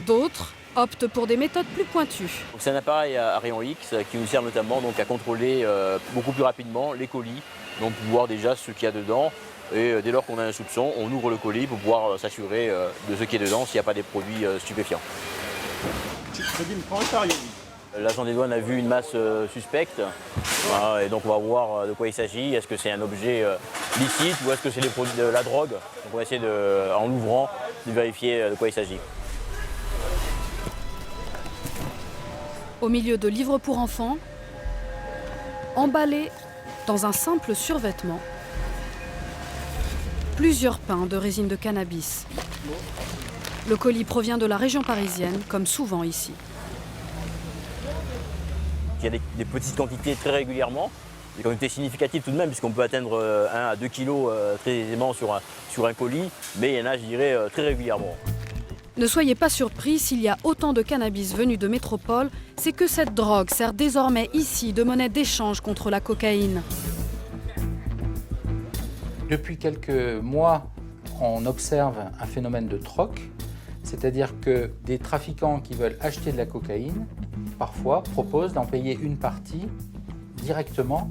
D'autres optent pour des méthodes plus pointues. C'est un appareil à rayon X qui nous sert notamment donc, à contrôler beaucoup plus rapidement les colis, donc pour voir déjà ce qu'il y a dedans. Et dès lors qu'on a un soupçon, on ouvre le colis pour pouvoir s'assurer de ce qui est dedans s'il n'y a pas des produits stupéfiants. L'agent des douanes a vu une masse suspecte et donc on va voir de quoi il s'agit. Est-ce que c'est un objet licite ou est-ce que c'est des produits de la drogue? Donc on va essayer en l'ouvrant de vérifier de quoi il s'agit. Au milieu de livres pour enfants, emballés dans un simple survêtement, plusieurs pains de résine de cannabis. Le colis provient de la région parisienne, comme souvent ici. Il y a des petites quantités très régulièrement, des quantités significatives tout de même, puisqu'on peut atteindre 1 à 2 kilos très aisément sur un colis, mais il y en a, je dirais, très régulièrement. Ne soyez pas surpris s'il y a autant de cannabis venu de métropole, c'est que cette drogue sert désormais ici de monnaie d'échange contre la cocaïne. Depuis quelques mois, on observe un phénomène de troc, c'est-à-dire que des trafiquants qui veulent acheter de la cocaïne, parfois, proposent d'en payer une partie directement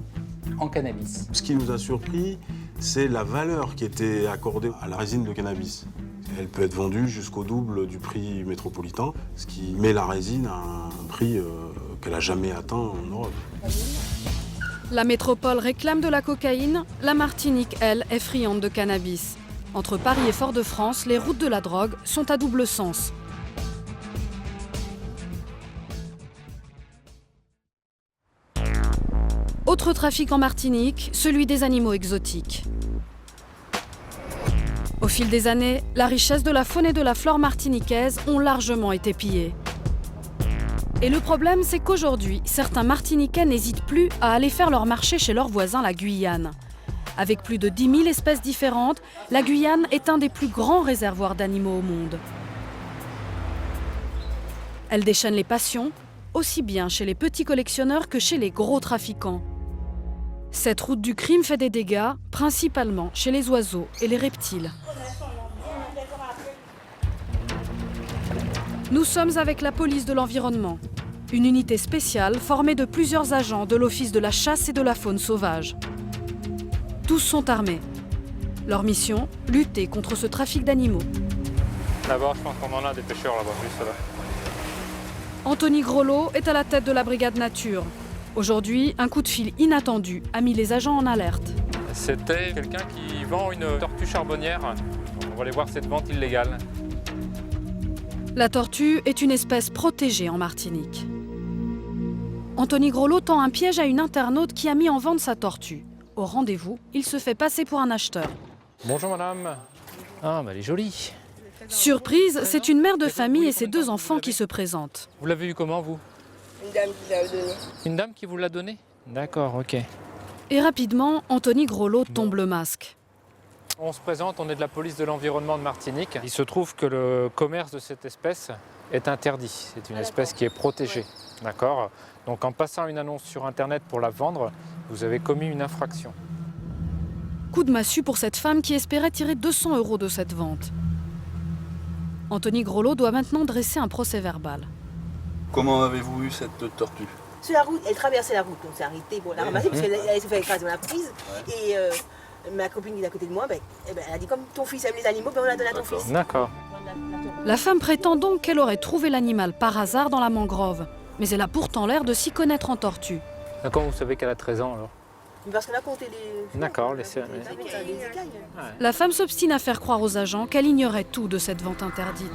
en cannabis. Ce qui nous a surpris, c'est la valeur qui était accordée à la résine de cannabis. Elle peut être vendue jusqu'au double du prix métropolitain, ce qui met la résine à un prix qu'elle n'a jamais atteint en Europe. La métropole réclame de la cocaïne, la Martinique, elle, est friande de cannabis. Entre Paris et Fort-de-France, les routes de la drogue sont à double sens. Autre trafic en Martinique, celui des animaux exotiques. Au fil des années, la richesse de la faune et de la flore martiniquaise ont largement été pillées. Et le problème, c'est qu'aujourd'hui, certains Martiniquais n'hésitent plus à aller faire leur marché chez leur voisin, la Guyane. Avec plus de 10 000 espèces différentes, la Guyane est un des plus grands réservoirs d'animaux au monde. Elle déchaîne les passions, aussi bien chez les petits collectionneurs que chez les gros trafiquants. Cette route du crime fait des dégâts, principalement chez les oiseaux et les reptiles. Nous sommes avec la police de l'environnement, une unité spéciale formée de plusieurs agents de l'Office de la chasse et de la faune sauvage. Tous sont armés. Leur mission, lutter contre ce trafic d'animaux. Là-bas, je pense qu'on en a des pêcheurs là-bas, juste là. Anthony Grolot est à la tête de la brigade nature. Aujourd'hui, un coup de fil inattendu a mis les agents en alerte. C'était quelqu'un qui vend une tortue charbonnière. On va aller voir cette vente illégale. La tortue est une espèce protégée en Martinique. Anthony Grolot tend un piège à une internaute qui a mis en vente sa tortue. Au rendez-vous, il se fait passer pour un acheteur. Bonjour madame. Ah, bah elle est jolie. Surprise, c'est une mère de famille et ses 2 enfants qui se présentent. Vous l'avez eu comment, vous? Une dame qui l'a donnée. Une dame qui vous l'a donnée? D'accord, ok. Et rapidement, Anthony Grolot tombe le masque. On se présente, on est de la police de l'environnement de Martinique. Il se trouve que le commerce de cette espèce est interdit. C'est une espèce qui est protégée. D'accord? Donc en passant une annonce sur Internet pour la vendre, vous avez commis une infraction. Coup de massue pour cette femme qui espérait tirer 200 € de cette vente. Anthony Grolot doit maintenant dresser un procès-verbal. Comment avez-vous eu cette tortue? Sur la route, elle traversait la route, donc c'est arrêté pour la ramasser parce qu'elle s'est fait écraser dans la prise. Et ma copine qui est à côté de moi, elle a dit comme ton fils aime les animaux, on l'a donné à ton fils. D'accord. La femme prétend donc qu'elle aurait trouvé l'animal par hasard dans la mangrove. Mais elle a pourtant l'air de s'y connaître en tortue. D'accord, vous savez qu'elle a 13 ans alors? Parce qu'elle a compté les... D'accord, les écailles. La femme s'obstine à faire croire aux agents qu'elle ignorait tout de cette vente interdite.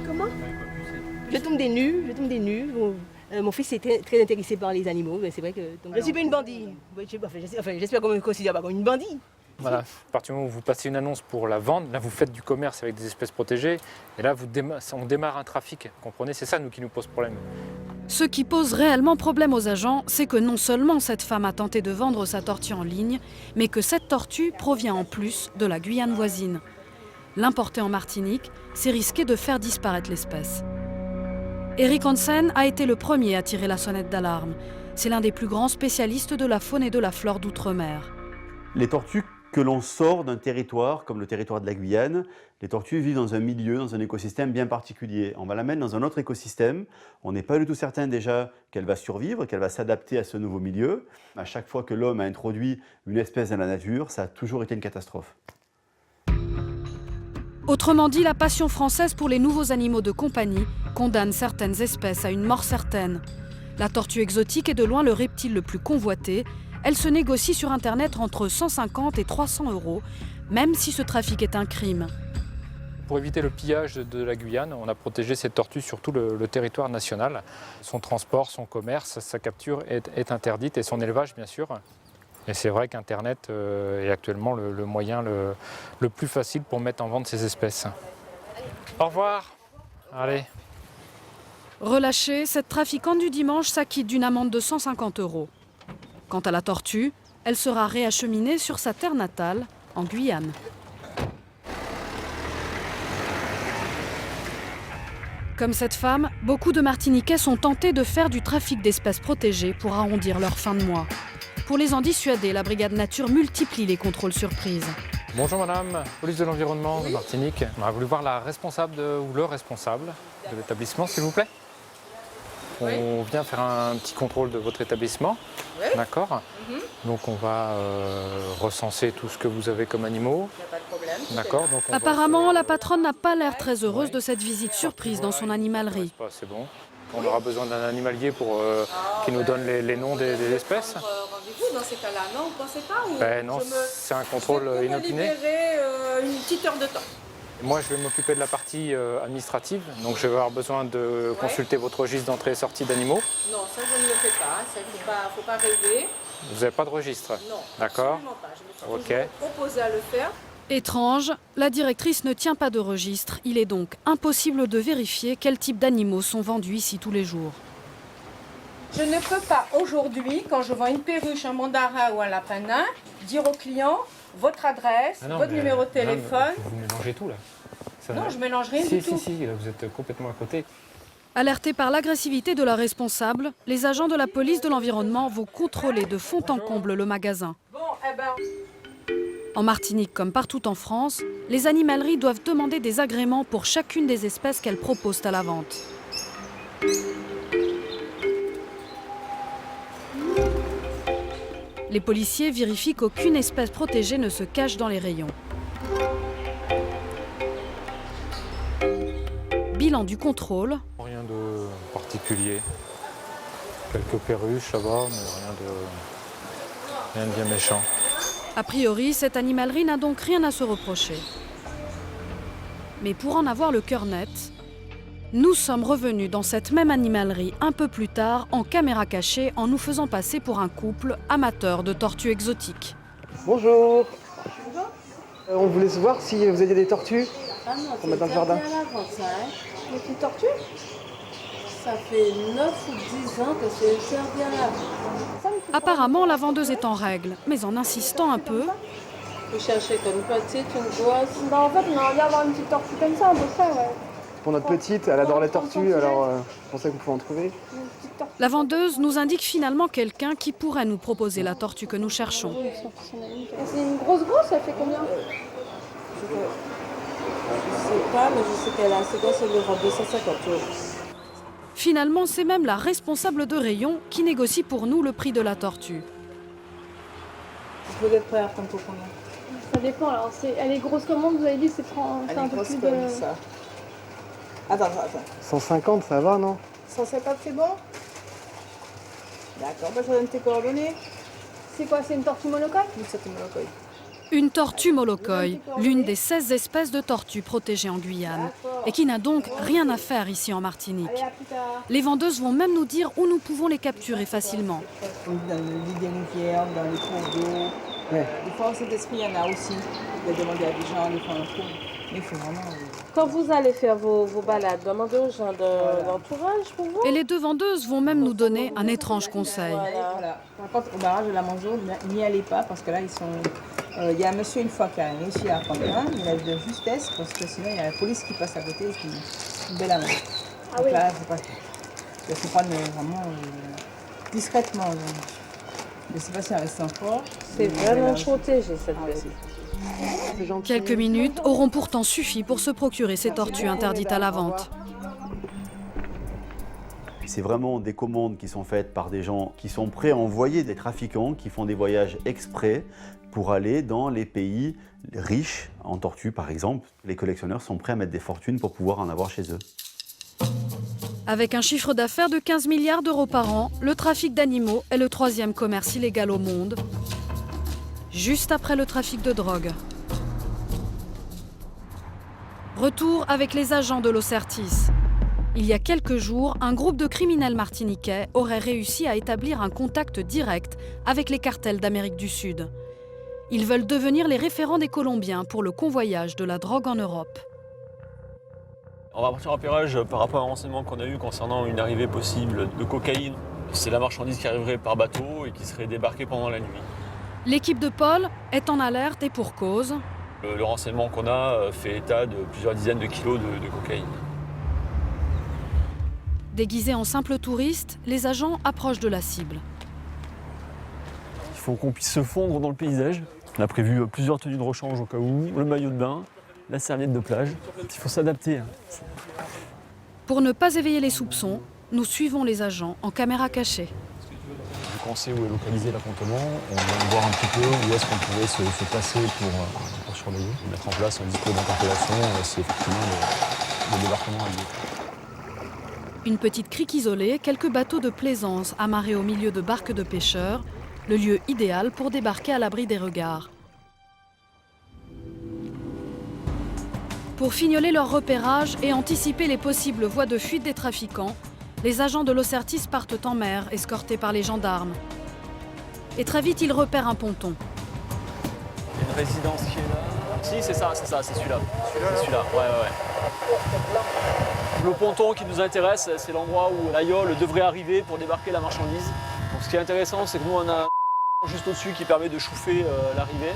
Comment? Je tombe des nues. Mon fils est très intéressé par les animaux, mais c'est vrai que... Donc, je ne suis pas une bandit. J'espère qu'on me considère pas comme une bandit. Voilà, à partir du moment où vous passez une annonce pour la vendre, là vous faites du commerce avec des espèces protégées, et là on démarre un trafic, comprenez, c'est ça qui nous pose problème. Ce qui pose réellement problème aux agents, c'est que non seulement cette femme a tenté de vendre sa tortue en ligne, mais que cette tortue provient en plus de la Guyane voisine. L'importer en Martinique, c'est risquer de faire disparaître l'espèce. Eric Hansen a été le premier à tirer la sonnette d'alarme. C'est l'un des plus grands spécialistes de la faune et de la flore d'outre-mer. Les tortues que l'on sort d'un territoire, comme le territoire de la Guyane, les tortues vivent dans un milieu, dans un écosystème bien particulier. On va la mettre dans un autre écosystème. On n'est pas du tout certain déjà qu'elle va survivre, qu'elle va s'adapter à ce nouveau milieu. À chaque fois que l'homme a introduit une espèce dans la nature, ça a toujours été une catastrophe. Autrement dit, la passion française pour les nouveaux animaux de compagnie condamne certaines espèces à une mort certaine. La tortue exotique est de loin le reptile le plus convoité. Elle se négocie sur Internet entre 150 et 300 €, même si ce trafic est un crime. Pour éviter le pillage de la Guyane, on a protégé cette tortue sur tout le territoire national. Son transport, son commerce, sa capture est interdite et son élevage bien sûr. Et c'est vrai qu'Internet est actuellement le moyen le plus facile pour mettre en vente ces espèces. Au revoir. Allez. Relâchée, cette trafiquante du dimanche s'acquitte d'une amende de 150 €. Quant à la tortue, elle sera réacheminée sur sa terre natale, en Guyane. Comme cette femme, beaucoup de Martiniquais sont tentés de faire du trafic d'espèces protégées pour arrondir leur fin de mois. Pour les en dissuader, la brigade nature multiplie les contrôles surprises. Bonjour madame, police de l'environnement de Martinique. On a voulu voir la responsable ou le responsable de l'établissement, s'il vous plaît. On vient faire un petit contrôle de votre établissement. Oui. D'accord. Donc on va recenser tout ce que vous avez comme animaux. Il n'y a pas de problème. D'accord. Apparemment, la patronne n'a pas l'air très heureuse de cette visite surprise dans son animalerie. C'est bon. On aura besoin d'un animalier pour qui nous donne les noms des espèces. Rendez-vous dans ces cas-là, non, vous pensez pas ou non, c'est un contrôle inopiné. Je peux me libérer une petite heure de temps. Moi, je vais m'occuper de la partie administrative, donc je vais avoir besoin de consulter votre registre d'entrée et sortie d'animaux. Non, ça je ne le fais pas, ça faut pas rêver. Vous n'avez pas de registre? Non, d'accord. Absolument pas. Je me suis proposé à le faire. Étrange, la directrice ne tient pas de registre. Il est donc impossible de vérifier quel type d'animaux sont vendus ici tous les jours. Je ne peux pas aujourd'hui, quand je vends une perruche, un mandarin ou un lapin nain, dire au client votre adresse, votre numéro de téléphone. Vous mélangez tout là. Non, je mélange rien du tout. Si, là, vous êtes complètement à côté. Alertés par l'agressivité de la responsable, les agents de la police de l'environnement vont contrôler de fond en comble le magasin. Bon, eh ben... En Martinique, comme partout en France, les animaleries doivent demander des agréments pour chacune des espèces qu'elles proposent à la vente. Les policiers vérifient qu'aucune espèce protégée ne se cache dans les rayons. Bilan du contrôle. Rien de particulier. Quelques perruches, ça va, mais rien de bien méchant. A priori, cette animalerie n'a donc rien à se reprocher. Mais pour en avoir le cœur net, nous sommes revenus dans cette même animalerie un peu plus tard en caméra cachée en nous faisant passer pour un couple amateur de tortues exotiques. Bonjour. On voulait savoir si vous aviez des tortues pour mettre dans le jardin. Des petites tortues? Ça fait 9 ou 10 ans que c'est servi à la vente. Apparemment, la vendeuse est en règle, mais en insistant un peu... Vous cherchez comme petite, une grosse? En fait, on aimerait bien avoir une petite tortue comme ça, à peu près, ouais. Pour notre petite, elle adore les tortues, alors je pensais qu'on pouvait en trouver. La vendeuse nous indique finalement quelqu'un qui pourrait nous proposer la tortue que nous cherchons. C'est une grosse, elle fait combien? Je sais pas, mais je sais qu'elle a assez grosse, elle devra 250 €. Finalement, c'est même la responsable de rayon qui négocie pour nous le prix de la tortue. Vous êtes prêt à prendre pour combien? Ça dépend, alors elle est grosse comment vous avez dit, c'est un peu plus de... ça. Attends. 150, ça va, non? 150, c'est bon? D'accord, ça donne tes coordonnées. C'est quoi, c'est une tortue molokai? Oui, c'est une molokai. Une tortue molokai, l'une des 16 espèces de tortues protégées en Guyane, et qui n'a donc rien à faire ici en Martinique. Les vendeuses vont même nous dire où nous pouvons les capturer facilement. Dans les rivières, dans les cours d'eau, Ouais. Des fois, cet esprit, il y en a aussi. De demander à des gens, des fois, on trouve. Mais il faut vraiment... Quand vous allez faire vos balades, demandez aux gens de l'entourage pour vous. Et les deux vendeuses vont même nous donner un étrange conseil. Voilà. Par contre, au barrage de la Manzo, n'y allez pas parce que là, ils sont... Il y a un monsieur, une fois, qui a réussi à prendre un, il a eu de justesse parce que sinon, il y a la police qui passe à côté et qui met la main. Ah Donc oui. là, il faut prendre vraiment discrètement. Je ne sais pas si on reste encore. C'est vraiment protégé, cette bête. Quelques minutes auront pourtant suffi pour se procurer ces tortues interdites à la vente. C'est vraiment des commandes qui sont faites par des gens qui sont prêts à envoyer des trafiquants qui font des voyages exprès pour aller dans les pays riches en tortues par exemple. Les collectionneurs sont prêts à mettre des fortunes pour pouvoir en avoir chez eux. Avec un chiffre d'affaires de 15 milliards d'euros par an, le trafic d'animaux est le 3e commerce illégal au monde, juste après le trafic de drogue. Retour avec les agents de l'Ocertis. Il y a quelques jours, un groupe de criminels martiniquais aurait réussi à établir un contact direct avec les cartels d'Amérique du Sud. Ils veulent devenir les référents des Colombiens pour le convoyage de la drogue en Europe. On va partir en repérage par rapport à un renseignement qu'on a eu concernant une arrivée possible de cocaïne. C'est la marchandise qui arriverait par bateau et qui serait débarquée pendant la nuit. L'équipe de Paul est en alerte et pour cause. Le renseignement qu'on a fait état de plusieurs dizaines de kilos de cocaïne. Déguisés en simples touristes, les agents approchent de la cible. Il faut qu'on puisse se fondre dans le paysage. On a prévu plusieurs tenues de rechange au cas où, le maillot de bain, la serviette de plage. Il faut s'adapter. Pour ne pas éveiller les soupçons, nous suivons les agents en caméra cachée. Vu qu'on sait où est localisé l'appontement, on va voir un petit peu où est-ce qu'on pourrait se placer pour surveiller, mettre en place un dispositif d'interpellation si effectivement le débarquement a lieu. Une petite crique isolée, quelques bateaux de plaisance amarrés au milieu de barques de pêcheurs, le lieu idéal pour débarquer à l'abri des regards. Pour fignoler leur repérage et anticiper les possibles voies de fuite des trafiquants, les agents de l'Ocertis partent en mer, escortés par les gendarmes. Et très vite, ils repèrent un ponton. Il y a une résidence qui est là. Si, c'est ça, c'est celui-là. C'est celui-là, ouais. Le ponton qui nous intéresse, c'est l'endroit où l'aïeul devrait arriver pour débarquer la marchandise. Donc, ce qui est intéressant, c'est que nous, on a un juste au-dessus qui permet de chauffer l'arrivée.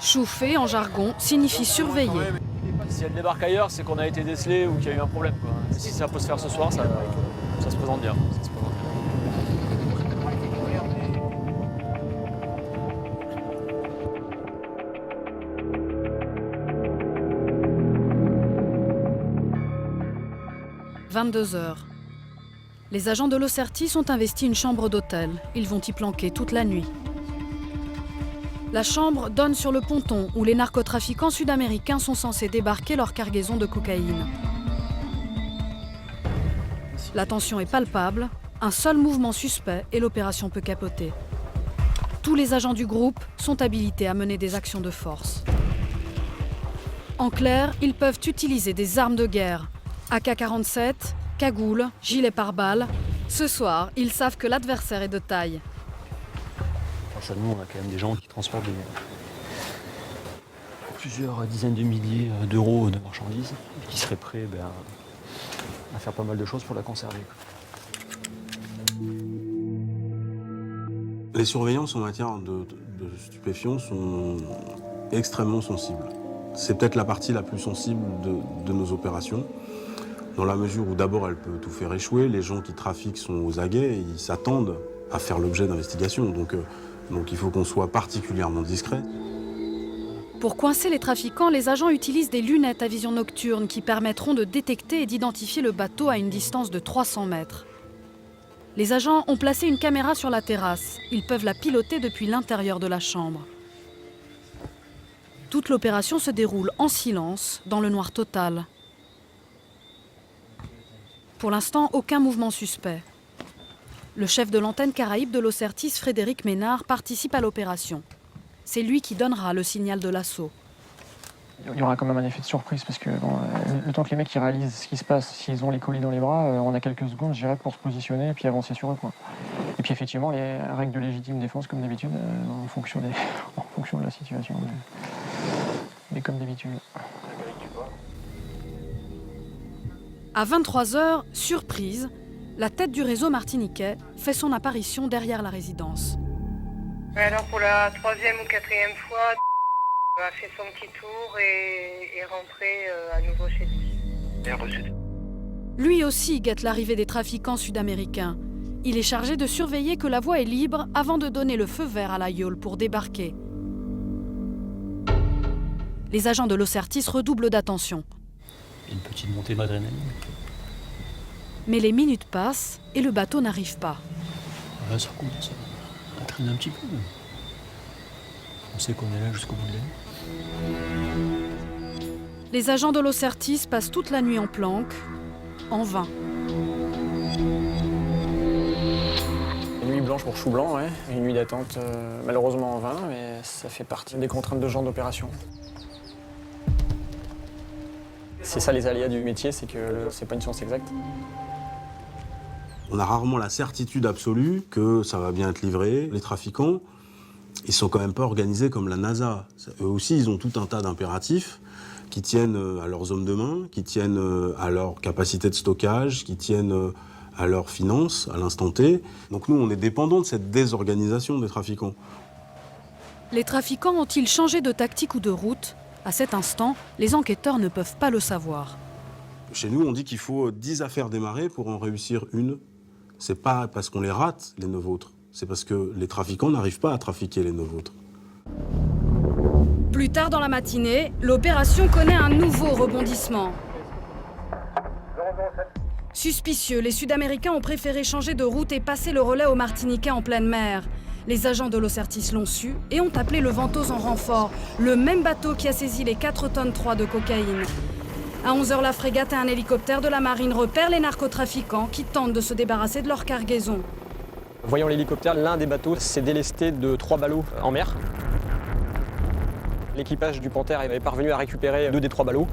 Chauffer, en jargon, signifie surveiller. Si elle débarque ailleurs, c'est qu'on a été décelé ou qu'il y a eu un problème, quoi. Si ça peut se faire ce soir, ça se présente bien. Ça se présente bien. 22h. Les agents de l'Ocertis ont investi une chambre d'hôtel. Ils vont y planquer toute la nuit. La chambre donne sur le ponton où les narcotrafiquants sud-américains sont censés débarquer leur cargaison de cocaïne. La tension est palpable, un seul mouvement suspect et l'opération peut capoter. Tous les agents du groupe sont habilités à mener des actions de force. En clair, ils peuvent utiliser des armes de guerre, AK-47, cagoule, gilet pare-balles. Ce soir, ils savent que l'adversaire est de taille. Nous, on a quand même des gens qui transportent plusieurs dizaines de milliers d'euros de marchandises et qui seraient prêts à faire pas mal de choses pour la conserver. Les surveillances en matière de stupéfiants sont extrêmement sensibles. C'est peut-être la partie la plus sensible de nos opérations, dans la mesure où d'abord elle peut tout faire échouer, les gens qui trafiquent sont aux aguets, et ils s'attendent à faire l'objet d'investigations. Donc il faut qu'on soit particulièrement discret. Pour coincer les trafiquants, les agents utilisent des lunettes à vision nocturne qui permettront de détecter et d'identifier le bateau à une distance de 300 mètres. Les agents ont placé une caméra sur la terrasse. Ils peuvent la piloter depuis l'intérieur de la chambre. Toute l'opération se déroule en silence, dans le noir total. Pour l'instant, aucun mouvement suspect. Le chef de l'antenne Caraïbe de l'Ocertis, Frédéric Ménard, participe à l'opération. C'est lui qui donnera le signal de l'assaut. Il y aura quand même un effet de surprise parce que le temps que les mecs ils réalisent ce qui se passe, s'ils ont les colis dans les bras, on a quelques secondes, je dirais, pour se positionner et puis avancer sur eux, quoi. Et puis effectivement, les règles de légitime défense, comme d'habitude, en fonction fonction de la situation. Mais comme d'habitude. À 23h, surprise, la tête du réseau martiniquais fait son apparition derrière la résidence. Alors pour la 3e ou 4e fois, il a fait son petit tour et est rentré à nouveau chez lui. Lui aussi guette l'arrivée des trafiquants sud-américains. Il est chargé de surveiller que la voie est libre avant de donner le feu vert à la yole pour débarquer. Les agents de l'Ocertis redoublent d'attention. Une petite montée d'adrénaline. Mais les minutes passent et le bateau n'arrive pas. Là, ça commence à traîner un petit peu. On sait qu'on est là jusqu'au bout de la nuit. Les agents de l'Ocertis passent toute la nuit en planque, en vain. Une nuit blanche pour chou blanc, ouais. Une nuit d'attente malheureusement en vain, mais ça fait partie des contraintes de ce genre d'opération. C'est ça les aléas du métier, c'est que c'est pas une science exacte. On a rarement la certitude absolue que ça va bien être livré. Les trafiquants, ils sont quand même pas organisés comme la NASA. Eux aussi, ils ont tout un tas d'impératifs qui tiennent à leurs hommes de main, qui tiennent à leur capacité de stockage, qui tiennent à leurs finances, à l'instant T. Donc nous, on est dépendants de cette désorganisation des trafiquants. Les trafiquants ont-ils changé de tactique ou de route ? À cet instant, les enquêteurs ne peuvent pas le savoir. Chez nous, on dit qu'il faut 10 affaires démarrer pour en réussir une. C'est pas parce qu'on les rate, les 9 autres. C'est parce que les trafiquants n'arrivent pas à trafiquer les 9 autres. Plus tard dans la matinée, l'opération connaît un nouveau rebondissement. Suspicieux, les Sud-Américains ont préféré changer de route et passer le relais aux Martiniquais en pleine mer. Les agents de l'Ocertis l'ont su et ont appelé le Ventose en renfort, le même bateau qui a saisi les 4,3 tonnes de cocaïne. À 11h, la frégate et un hélicoptère de la marine repèrent les narcotrafiquants qui tentent de se débarrasser de leur cargaison. Voyant l'hélicoptère, l'un des bateaux s'est délesté de 3 ballots en mer. L'équipage du Panthère est parvenu à récupérer 2 des 3 ballots.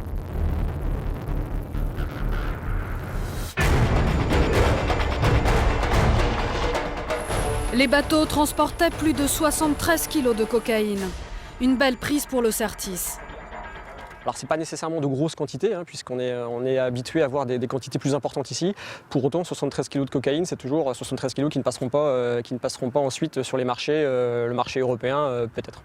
Les bateaux transportaient plus de 73 kilos de cocaïne. Une belle prise pour l'Ocertis. Alors c'est pas nécessairement de grosses quantités, hein, puisqu'on est habitué à voir des quantités plus importantes ici. Pour autant, 73 kg de cocaïne, c'est toujours 73 kg qui ne passeront pas ensuite sur les marchés, le marché européen peut-être.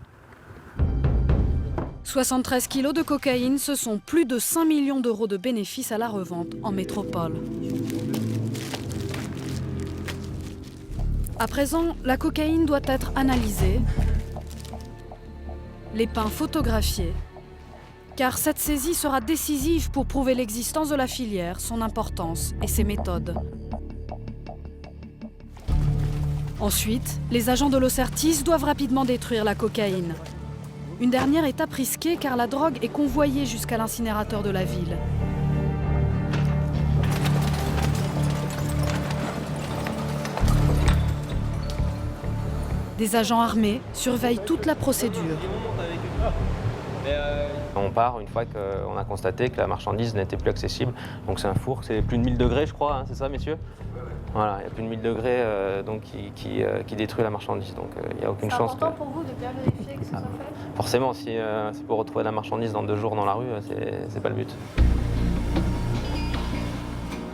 73 kilos de cocaïne, ce sont plus de 5 millions d'euros de bénéfices à la revente en métropole. À présent, la cocaïne doit être analysée, les pains photographiés, car cette saisie sera décisive pour prouver l'existence de la filière, son importance et ses méthodes. Ensuite, les agents de l'Ocertis doivent rapidement détruire la cocaïne. Une dernière étape risquée car la drogue est convoyée jusqu'à l'incinérateur de la ville. Des agents armés surveillent toute la procédure. On part une fois qu'on a constaté que la marchandise n'était plus accessible. Donc c'est un four, c'est plus de 1000 degrés je crois, hein, c'est ça messieurs? Voilà, il y a plus de 1000 degrés donc qui détruit la marchandise. Donc il n'y a aucune chance. C'est important pour vous de bien vérifier que ce soit fait? Forcément, si c'est pour retrouver la marchandise dans 2 jours dans la rue, c'est pas le but.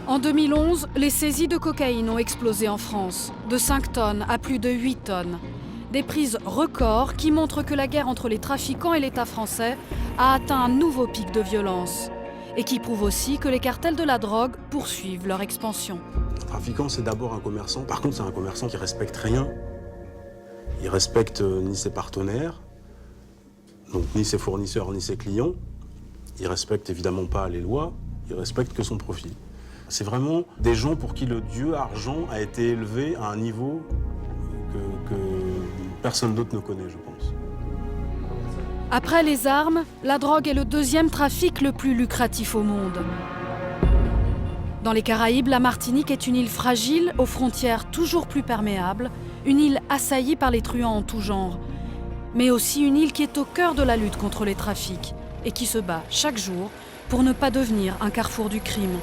En 2011, les saisies de cocaïne ont explosé en France, de 5 tonnes à plus de 8 tonnes. Des prises records qui montrent que la guerre entre les trafiquants et l'État français a atteint un nouveau pic de violence et qui prouvent aussi que les cartels de la drogue poursuivent leur expansion. Un trafiquant, c'est d'abord un commerçant. Par contre, c'est un commerçant qui respecte rien. Il respecte ni ses partenaires, donc ni ses fournisseurs, ni ses clients. Il respecte évidemment pas les lois, il respecte que son profit. C'est vraiment des gens pour qui le dieu argent a été élevé à un niveau que personne d'autre ne connaît, je pense. Après les armes, la drogue est le deuxième trafic le plus lucratif au monde. Dans les Caraïbes, la Martinique est une île fragile, aux frontières toujours plus perméables, une île assaillie par les truands en tout genre, mais aussi une île qui est au cœur de la lutte contre les trafics et qui se bat chaque jour pour ne pas devenir un carrefour du crime.